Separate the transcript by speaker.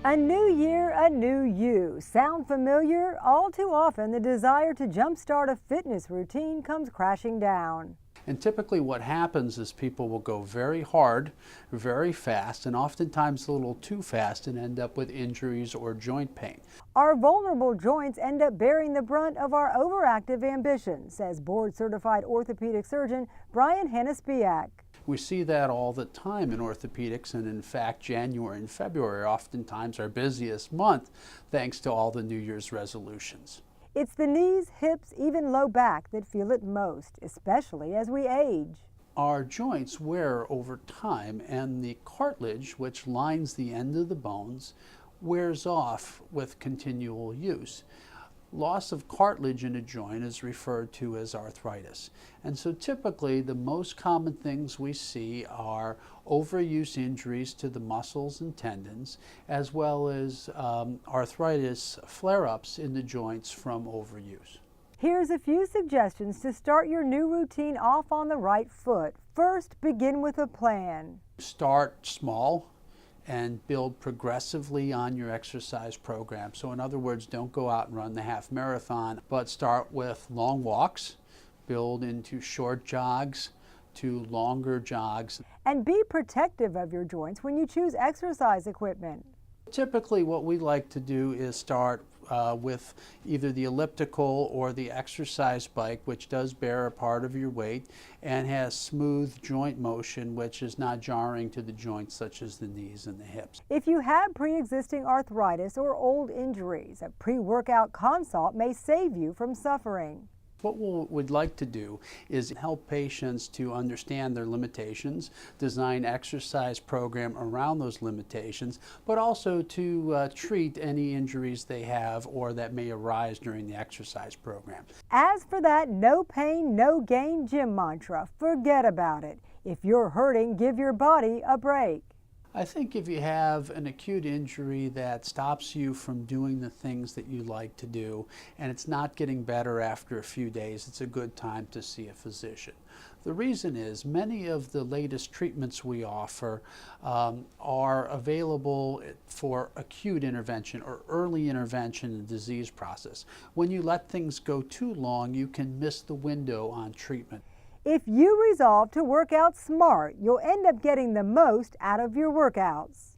Speaker 1: A new year, a new you. Sound familiar? All too often, the desire to jumpstart a fitness routine comes crashing down.
Speaker 2: And typically what happens is people will go very hard, very fast, and oftentimes a little too fast and end up with injuries or joint pain.
Speaker 1: Our vulnerable joints end up bearing the brunt of our overactive ambition, says board-certified orthopedic surgeon Brian Hannes-Biak.
Speaker 2: We see that all the time in orthopedics, and in fact January and February are oftentimes our busiest month thanks to all the New Year's resolutions.
Speaker 1: It's the knees, hips, even low back that feel it most, especially as we age.
Speaker 2: Our joints wear over time, and the cartilage, which lines the end of the bones, wears off with continual use. Loss of cartilage in a joint is referred to as arthritis. And so typically the most common things we see are overuse injuries to the muscles and tendons, as well as arthritis flare-ups in the joints from overuse.
Speaker 1: Here's a few suggestions to start your new routine off on the right foot. First, begin with a plan.
Speaker 2: Start small and build progressively on your exercise program. So in other words, don't go out and run the half marathon, but start with long walks, build into short jogs to longer jogs.
Speaker 1: And be protective of your joints when you choose exercise equipment.
Speaker 2: Typically what we like to do is start with either the elliptical or the exercise bike, which does bear a part of your weight and has smooth joint motion, which is not jarring to the joints such as the knees and the hips.
Speaker 1: If you have pre-existing arthritis or old injuries, a pre-workout consult may save you from suffering.
Speaker 2: What we'd like to do is help patients to understand their limitations, design exercise program around those limitations, but also to treat any injuries they have or that may arise during the exercise program.
Speaker 1: As for that no pain, no gain gym mantra, forget about it. If you're hurting, give your body a break.
Speaker 2: I think if you have an acute injury that stops you from doing the things that you like to do and it's not getting better after a few days, it's a good time to see a physician. The reason is many of the latest treatments we offer are available for acute intervention or early intervention in the disease process. When you let things go too long, you can miss the window on treatment.
Speaker 1: If you resolve to work out smart, you'll end up getting the most out of your workouts.